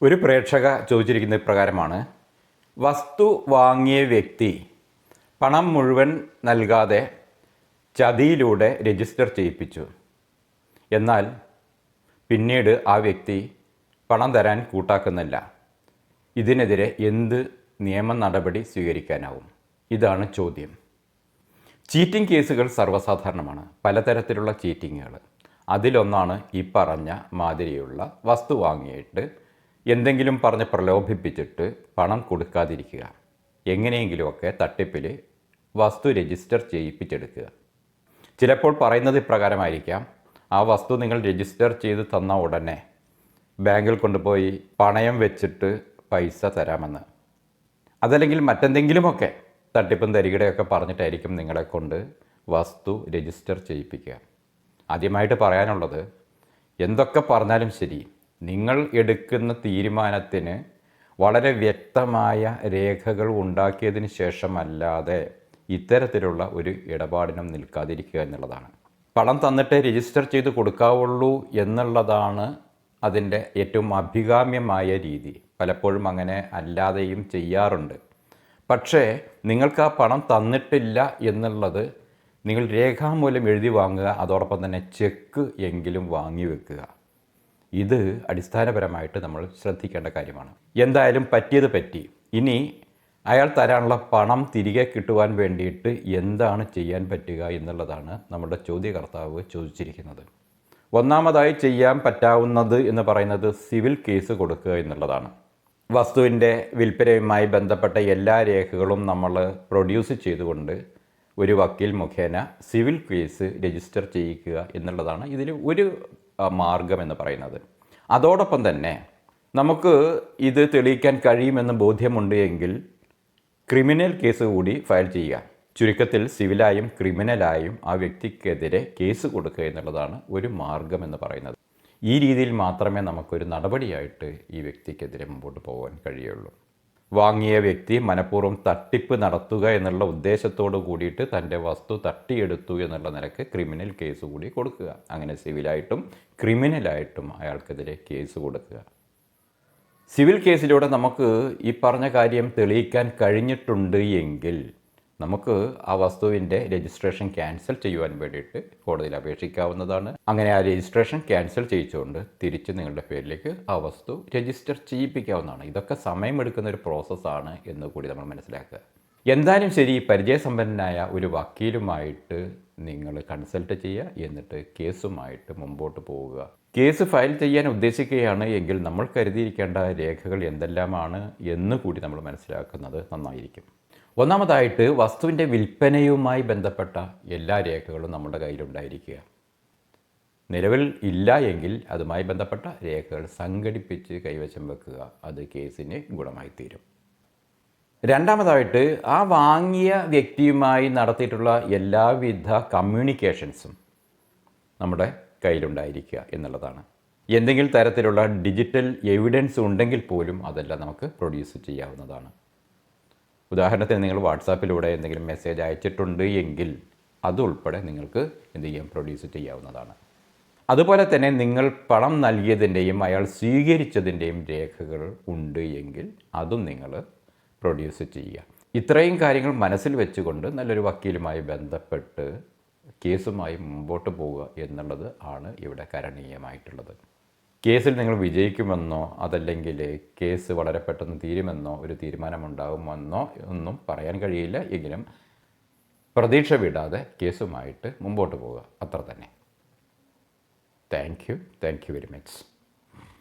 ഒരു പ്രേക്ഷക ചോദിച്ചിരിക്കുന്ന പ്രകാരമാണ്, വസ്തു വാങ്ങിയ വ്യക്തി പണം മുഴുവൻ നൽകാതെ ചതിയിലൂടെ രജിസ്റ്റർ ചെയ്യിപ്പിച്ചു. എന്നാൽ പിന്നീട് ആ വ്യക്തി പണം തരാൻ കൂട്ടാക്കുന്നില്ല. ഇതിനെതിരെ എന്ത് നിയമ നടപടി സ്വീകരിക്കാനാവും? ഇതാണ് ചോദ്യം. ചീറ്റിംഗ് കേസുകൾ സർവ്വസാധാരണമാണ്. പലതരത്തിലുള്ള ചീറ്റിങ്ങുകൾ. അതിലൊന്നാണ് ഈ പറഞ്ഞ മാതിരിയുള്ള വസ്തു വാങ്ങിയിട്ട് എന്തെങ്കിലും പറഞ്ഞ് പ്രലോഭിപ്പിച്ചിട്ട് പണം കൊടുക്കാതിരിക്കുക. എങ്ങനെയെങ്കിലുമൊക്കെ തട്ടിപ്പിൽ വസ്തു രജിസ്റ്റർ ചെയ്യിപ്പിച്ചെടുക്കുക. ചിലപ്പോൾ പറയുന്നത് ഇപ്രകാരമായിരിക്കാം, ആ വസ്തു നിങ്ങൾ രജിസ്റ്റർ ചെയ്ത് തന്ന ഉടനെ ബാങ്കിൽ കൊണ്ടുപോയി പണയം വെച്ചിട്ട് പൈസ തരാമെന്ന്. അതല്ലെങ്കിൽ മറ്റെന്തെങ്കിലുമൊക്കെ തട്ടിപ്പും തരികിടയൊക്കെ പറഞ്ഞിട്ടായിരിക്കും നിങ്ങളെ കൊണ്ട് വസ്തു രജിസ്റ്റർ ചെയ്യിപ്പിക്കുക. ആദ്യമായിട്ട് പറയാനുള്ളത്, എന്തൊക്കെ പറഞ്ഞാലും ശരി, നിങ്ങൾ എടുക്കുന്ന തീരുമാനത്തിന് വളരെ വ്യക്തമായ രേഖകൾ ഉണ്ടാക്കിയതിന് ശേഷമല്ലാതെ ഇത്തരത്തിലുള്ള ഒരു ഇടപാടിനും നിൽക്കാതിരിക്കുക എന്നുള്ളതാണ്. പണം തന്നിട്ട് രജിസ്റ്റർ ചെയ്ത് കൊടുക്കാവുള്ളൂ എന്നുള്ളതാണ് അതിൻ്റെ ഏറ്റവും അഭികാമ്യമായ രീതി. പലപ്പോഴും അങ്ങനെ അല്ലാതെയും ചെയ്യാറുണ്ട്. പക്ഷേ നിങ്ങൾക്ക് ആ പണം തന്നിട്ടില്ല എന്നുള്ളത് നിങ്ങൾ രേഖാമൂലം എഴുതി വാങ്ങുക. അതോടൊപ്പം തന്നെ ചെക്ക് എങ്കിലും വാങ്ങി വെക്കുക. ഇത് അടിസ്ഥാനപരമായിട്ട് നമ്മൾ ശ്രദ്ധിക്കേണ്ട കാര്യമാണ്. എന്തായാലും പറ്റിയത് പറ്റി. ഇനി അയാൾ തരാനുള്ള പണം തിരികെ കിട്ടുവാൻ വേണ്ടിയിട്ട് എന്താണ് ചെയ്യാൻ പറ്റുക എന്നുള്ളതാണ് നമ്മുടെ ചോദ്യകർത്താവ് ചോദിച്ചിരിക്കുന്നത്. ഒന്നാമതായി ചെയ്യാൻ പറ്റാവുന്നത് എന്ന് പറയുന്നത് സിവിൽ കേസ് കൊടുക്കുക എന്നുള്ളതാണ്. വസ്തുവിൻ്റെ വിൽപ്പനയുമായി ബന്ധപ്പെട്ട എല്ലാ രേഖകളും നമ്മൾ പ്രൊഡ്യൂസ് ചെയ്തുകൊണ്ട് ഒരു വക്കീൽ മുഖേന സിവിൽ കേസ് രജിസ്റ്റർ ചെയ്യിക്കുക എന്നുള്ളതാണ് ഇതിൽ ഒരു മാർഗം എന്ന് പറയുന്നത്. അതോടൊപ്പം തന്നെ നമുക്ക് ഇത് തെളിയിക്കാൻ കഴിയുമെന്ന് ബോധ്യമുണ്ട് എങ്കിൽ ക്രിമിനൽ കേസ് കൂടി ഫയൽ ചെയ്യുക. ചുരുക്കത്തിൽ സിവിലായും ക്രിമിനലായും ആ വ്യക്തിക്കെതിരെ കേസ് കൊടുക്കുക എന്നുള്ളതാണ് ഒരു മാർഗം എന്ന് പറയുന്നത്. ഈ രീതിയിൽ മാത്രമേ നമുക്കൊരു നടപടിയായിട്ട് ഈ വ്യക്തിക്കെതിരെ മുമ്പോട്ട് പോകാൻ കഴിയുള്ളൂ. വാങ്ങിയ വ്യക്തി മനഃപൂർവ്വം തട്ടിപ്പ് നടത്തുക എന്നുള്ള ഉദ്ദേശത്തോട് കൂടിയിട്ട് തൻ്റെ വസ്തു തട്ടിയെടുത്തു എന്നുള്ള നിലക്ക് ക്രിമിനൽ കേസ് കൂടി കൊടുക്കുക. അങ്ങനെ സിവിലായിട്ടും ക്രിമിനലായിട്ടും അയാൾക്കെതിരെ കേസ് കൊടുക്കുക. സിവിൽ കേസിലൂടെ നമുക്ക് ഈ പറഞ്ഞ കാര്യം തെളിയിക്കാൻ കഴിഞ്ഞിട്ടുണ്ട് എങ്കിൽ നമുക്ക് ആ വസ്തുവിൻ്റെ രജിസ്ട്രേഷൻ ക്യാൻസൽ ചെയ്യുവാൻ വേണ്ടിയിട്ട് കോടതിയിൽ അപേക്ഷിക്കാവുന്നതാണ്. അങ്ങനെ ആ രജിസ്ട്രേഷൻ ക്യാൻസൽ ചെയ്യിച്ചുകൊണ്ട് തിരിച്ച് നിങ്ങളുടെ പേരിലേക്ക് ആ വസ്തു രജിസ്റ്റർ ചെയ്യിപ്പിക്കാവുന്നതാണ്. ഇതൊക്കെ സമയമെടുക്കുന്ന ഒരു പ്രോസസ്സാണ് എന്ന് കൂടി നമ്മൾ മനസ്സിലാക്കുക. എന്തായാലും ശരി, പരിചയസമ്പന്നനായ ഒരു വക്കീലുമായിട്ട് നിങ്ങൾ കൺസൾട്ട് ചെയ്യുക. എന്നിട്ട് കേസുമായിട്ട് മുമ്പോട്ട് പോവുക. കേസ് ഫയൽ ചെയ്യാൻ ഉദ്ദേശിക്കുകയാണ് എങ്കിൽ നമ്മൾ കരുതിയിരിക്കേണ്ട രേഖകൾ എന്തെല്ലാമാണ് എന്ന് കൂടി നമ്മൾ മനസ്സിലാക്കുന്നത് നന്നായിരിക്കും. ഒന്നാമതായിട്ട് വസ്തുവിൻ്റെ വിൽപ്പനയുമായി ബന്ധപ്പെട്ട എല്ലാ രേഖകളും നമ്മുടെ കയ്യിലുണ്ടായിരിക്കുക. നിലവിൽ ഇല്ല എങ്കിൽ അതുമായി ബന്ധപ്പെട്ട രേഖകൾ സംഘടിപ്പിച്ച് കൈവശം വെക്കുക. അത് കേസിന് ഗുണമായി തീരും. രണ്ടാമതായിട്ട് ആ വാങ്ങിയ വ്യക്തിയുമായി നടത്തിയിട്ടുള്ള എല്ലാവിധ കമ്മ്യൂണിക്കേഷൻസും നമ്മുടെ കയ്യിലുണ്ടായിരിക്കുക എന്നുള്ളതാണ്. എന്തെങ്കിലും തരത്തിലുള്ള ഡിജിറ്റൽ എവിഡൻസ് ഉണ്ടെങ്കിൽ പോലും അതെല്ലാം നമുക്ക് പ്രൊഡ്യൂസ് ചെയ്യാവുന്നതാണ്. ഉദാഹരണത്തിന് നിങ്ങൾ വാട്സാപ്പിലൂടെ എന്തെങ്കിലും മെസ്സേജ് അയച്ചിട്ടുണ്ട് എങ്കിൽ അതുൾപ്പെടെ നിങ്ങൾക്ക് എന്ത് ചെയ്യാം, പ്രൊഡ്യൂസ് ചെയ്യാവുന്നതാണ്. അതുപോലെ തന്നെ നിങ്ങൾ പണം നൽകിയതിൻ്റെയും അയാൾ സ്വീകരിച്ചതിൻ്റെയും രേഖകൾ ഉണ്ട് എങ്കിൽ അതും നിങ്ങൾ പ്രൊഡ്യൂസ് ചെയ്യുക. ഇത്രയും കാര്യങ്ങൾ മനസ്സിൽ വെച്ചുകൊണ്ട് നല്ലൊരു വക്കീലുമായി ബന്ധപ്പെട്ട് കേസുമായി മുമ്പോട്ട് പോവുക എന്നുള്ളത് ആണ് ഇവിടെ കരണീയമായിട്ടുള്ളത്. കേസിൽ നിങ്ങൾ വിജയിക്കുമെന്നോ അതല്ലെങ്കിൽ കേസ് വളരെ പെട്ടെന്ന് തീരുമെന്നോ ഒരു തീരുമാനമുണ്ടാകുമെന്നോ ഒന്നും പറയാൻ കഴിയില്ല. എങ്കിലും പ്രതീക്ഷ വിടാതെ കേസുമായിട്ട് മുമ്പോട്ട് പോവുക, അത്ര തന്നെ. Thank you very much.